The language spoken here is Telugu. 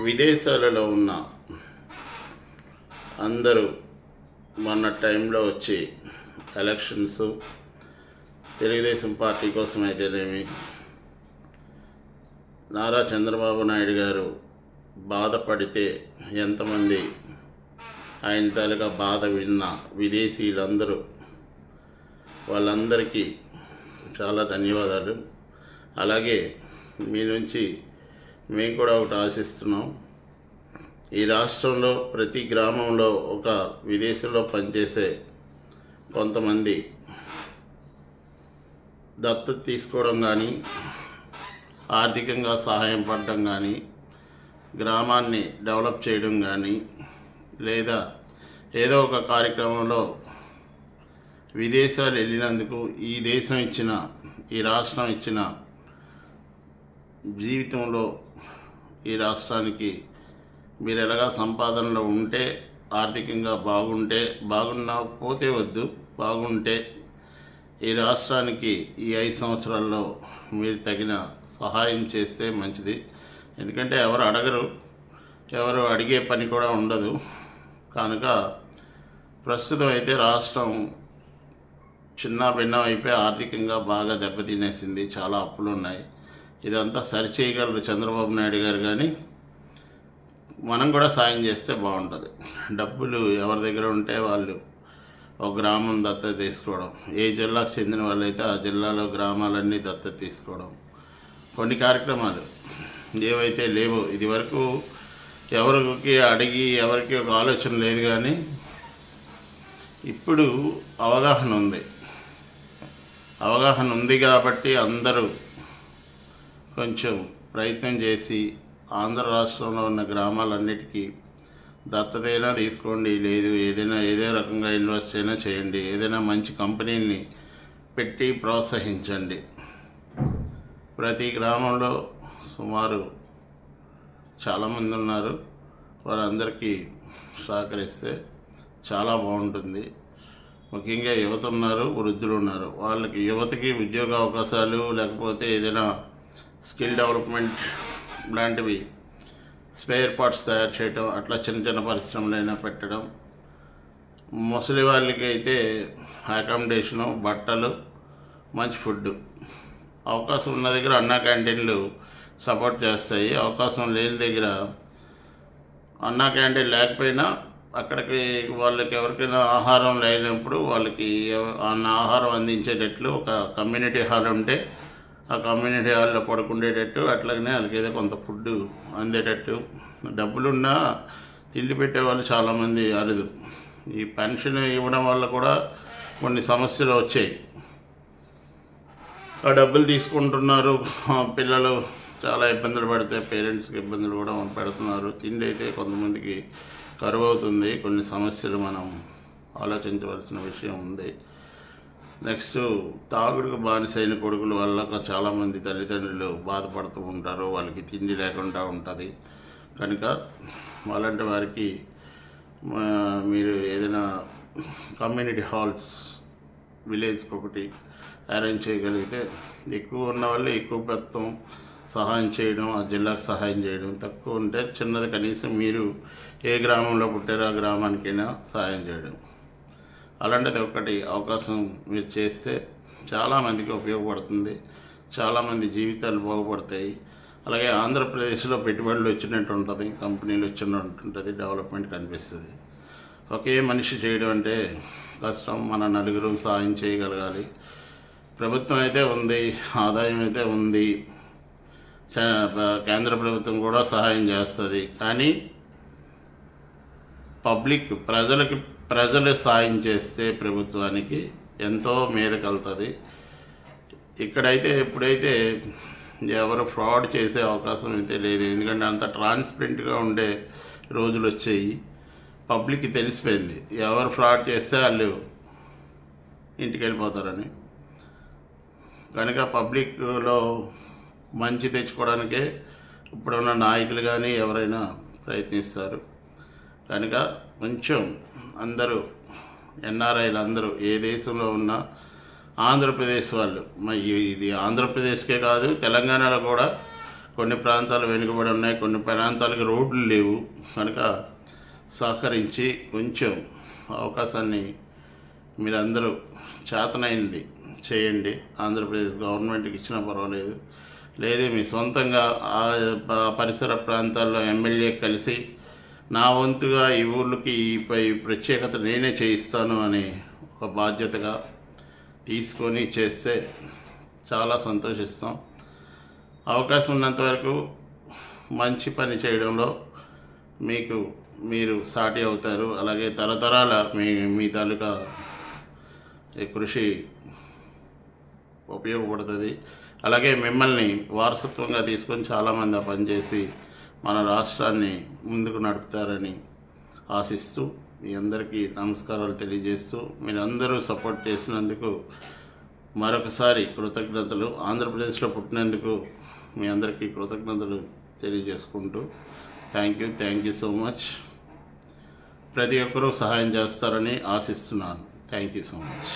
విదేశాలలో ఉన్న అందరూ మొన్న టైంలో వచ్చి ఎలక్షన్స్ తెలుగుదేశం పార్టీ కోసం అయితేనేమి నారా చంద్రబాబు నాయుడు గారు బాధపడితే ఎంతమంది ఆయన తాలూకా బాధ విన్న విదేశీయులందరూ వాళ్ళందరికీ చాలా ధన్యవాదాలు. అలాగే మీ నుంచి మేము కూడా ఒకటి ఆశిస్తున్నాం. ఈ రాష్ట్రంలో ప్రతి గ్రామంలో ఒక విదేశంలో పనిచేసే కొంతమంది దత్తత తీసుకోవడం కానీ, ఆర్థికంగా సహాయం పడడం కానీ, గ్రామాన్ని డెవలప్ చేయడం కానీ, లేదా ఏదో ఒక కార్యక్రమంలో విదేశాలు వెళ్ళినందుకు ఈ దేశం ఇచ్చిన, ఈ రాష్ట్రం ఇచ్చిన జీవితంలో ఈ రాష్ట్రానికి మీరు ఎలాగా సంపాదనలో ఉంటే, ఆర్థికంగా బాగుండకపోతే వద్దు, బాగుంటే ఈ రాష్ట్రానికి ఈ 5 సంవత్సరాల్లో మీరు తగిన సహాయం చేస్తే మంచిది. ఎందుకంటే ఎవరు అడగరు, ఎవరు అడిగే పని కూడా ఉండదు. కనుక ప్రస్తుతం అయితే రాష్ట్రం చిన్న భిన్నం అయిపోయి ఆర్థికంగా బాగా దెబ్బతినేసింది. చాలా అప్పులు ఉన్నాయి. ఇదంతా సరిచేయగలరు చంద్రబాబు నాయుడు గారు, కానీ మనం కూడా సాయం చేస్తే బాగుంటుంది. డబ్బులు ఎవరి దగ్గర ఉంటే వాళ్ళు ఒక గ్రామం దత్తత తీసుకోవడం, ఏ జిల్లాకు చెందిన వాళ్ళైతే ఆ జిల్లాలో గ్రామాలన్నీ దత్తత తీసుకోవడం, కొన్ని కార్యక్రమాలు ఏవైతే లేవో ఇదివరకు ఎవరికి అడిగి ఎవరికి ఒక ఆలోచన లేదు, కానీ ఇప్పుడు అవగాహన ఉంది కాబట్టి అందరూ కొంచెం ప్రయత్నం చేసి ఆంధ్ర రాష్ట్రంలో ఉన్న గ్రామాలన్నిటికీ దత్తతైనా తీసుకోండి, లేదు ఏదో రకంగా ఇన్వెస్ట్ అయినా చేయండి, ఏదైనా మంచి కంపెనీని పెట్టి ప్రోత్సహించండి. ప్రతి గ్రామంలో సుమారు చాలామంది ఉన్నారు, వారందరికీ సహకరిస్తే చాలా బాగుంటుంది. ముఖ్యంగా యువత ఉన్నారు, వృద్ధులు ఉన్నారు. వాళ్ళకి యువతకి ఉద్యోగ అవకాశాలు, లేకపోతే ఏదైనా స్కిల్ డెవలప్మెంట్ లాంటివి, స్పేర్ పార్ట్స్ తయారు చేయడం, అట్లా చిన్న చిన్న పరిశ్రమలైనా పెట్టడం. ముసలి వాళ్ళకి అయితే అకామిడేషను, బట్టలు, మంచి ఫుడ్. అవకాశం ఉన్న దగ్గర అన్నా క్యాంటీన్లు సపోర్ట్ చేస్తాయి. అవకాశం లేని దగ్గర అన్నా క్యాంటీన్ లేకపోయినా అక్కడికి వాళ్ళకి ఎవరికైనా ఆహారం లేనప్పుడు వాళ్ళకి ఆహారం అందించేటట్లు ఒక కమ్యూనిటీ హాల్ ఉంటే ఆ కమ్యూనిటీ హాల్లో పడుకునేటట్టు, అట్లాగనే వాళ్ళకి ఏదో కొంత ఫుడ్ అందేటట్టు. డబ్బులున్నా తిండి పెట్టేవాళ్ళు చాలామంది అరుదు. ఈ పెన్షన్ ఇవ్వడం వల్ల కూడా కొన్ని సమస్యలు వచ్చాయి. ఆ డబ్బులు తీసుకుంటున్నారు, పిల్లలు చాలా ఇబ్బందులు పడితే పేరెంట్స్కి ఇబ్బందులు కూడా పెడుతున్నారు. తిండి అయితే కొంతమందికి కరువు అవుతుంది. కొన్ని సమస్యలు మనం ఆలోచించవలసిన విషయం ఉంది. నెక్స్ట్, తాగుడుకు బానిసైన కొడుకుల వల్ల చాలామంది తల్లిదండ్రులు బాధపడుతూ ఉంటారు, వాళ్ళకి తిండి లేకుండా ఉంటుంది. కనుక అలాంటి వారికి మీరు ఏదైనా కమ్యూనిటీ హాల్స్ విలేజ్కి ఒకటి అరేంజ్ చేయగలిగితే, ఎక్కువ ఉన్న వాళ్ళు ఎక్కువ పెత్తం సహాయం చేయడం, ఆ జిల్లాకు సహాయం చేయడం, తక్కువ ఉంటే చిన్నది కనీసం మీరు ఏ గ్రామంలో పుట్టారో ఆ గ్రామానికైనా సహాయం చేయడం. అలాంటిది ఒకటి అవకాశం మీరు చేస్తే చాలామందికి ఉపయోగపడుతుంది, చాలామంది జీవితాలు బాగుపడతాయి. అలాగే ఆంధ్రప్రదేశ్లో పెట్టుబడులు వచ్చినట్టు ఉంటుంది, కంపెనీలు వచ్చినట్టు ఉంటుంది, డెవలప్మెంట్ కనిపిస్తుంది. ఒకే మనిషి చేయడం అంటే కష్టం. మన నలుగురు సహాయం చేయగలగాలి. ప్రభుత్వం అయితే ఉంది, ఆదాయం అయితే ఉంది, కేంద్ర ప్రభుత్వం కూడా సహాయం చేస్తుంది. కానీ ప్రజలు సాయం చేస్తే ప్రభుత్వానికి ఎంతో మేలుకలుగుతుంది. ఇక్కడైతే ఎప్పుడైతే ఎవరు ఫ్రాడ్ చేసే అవకాశం అయితే లేదు. ఎందుకంటే అంత ట్రాన్స్పరెంట్గా ఉండే రోజులు వచ్చాయి. పబ్లిక్కి తెలిసిపోయింది ఎవరు ఫ్రాడ్ చేస్తే వాళ్ళు ఇంటికి వెళ్ళిపోతారని. కనుక పబ్లిక్లో మంచి తెచ్చుకోవడానికే ఇప్పుడున్న నాయకులు కానీ ఎవరైనా ప్రయత్నిస్తారు. కనుక కొంచెం అందరూ ఎన్ఆర్ఐలు అందరూ ఏ దేశంలో ఉన్నా ఆంధ్రప్రదేశ్ వాళ్ళు, ఇది ఆంధ్రప్రదేశ్కే కాదు తెలంగాణలో కూడా కొన్ని ప్రాంతాలు వెనుకబడి ఉన్నాయి, కొన్ని ప్రాంతాలకు రోడ్లు లేవు. కనుక సహకరించి కొంచెం అవకాశాన్ని మీరందరూ చేతనైంది చేయండి. ఆంధ్రప్రదేశ్ గవర్నమెంట్కి ఇచ్చినా పర్వాలేదు, లేదు మీ సొంతంగా ఆ పరిసర ప్రాంతాల్లో ఎమ్మెల్యే కలిసి నా వంతుగా ఈ ఊళ్ళకి ఈ ప్రత్యేకత నేనే చేయిస్తాను అనే ఒక బాధ్యతగా తీసుకొని చేస్తే చాలా సంతోషిస్తాం. అవకాశం ఉన్నంత వరకు మంచి పని చేయడంలో మీరు సాటి అవుతారు. అలాగే తరతరాల మీ తాలూకా కృషి ఉపయోగపడుతుంది. అలాగే మిమ్మల్ని వారసత్వంగా తీసుకొని చాలామంది ఆ పనిచేసి మన రాష్ట్రాన్ని ముందుకు నడుపుతారని ఆశిస్తూ మీ అందరికీ నమస్కారాలు తెలియజేస్తూ మీరందరూ సపోర్ట్ చేసినందుకు మరొకసారి కృతజ్ఞతలు. ఆంధ్రప్రదేశ్లో పుట్టినందుకు మీ అందరికీ కృతజ్ఞతలు తెలియజేసుకుంటూ థ్యాంక్ యూ సో మచ్. ప్రతి ఒక్కరూ సహాయం చేస్తారని ఆశిస్తున్నాను. Thank you so much.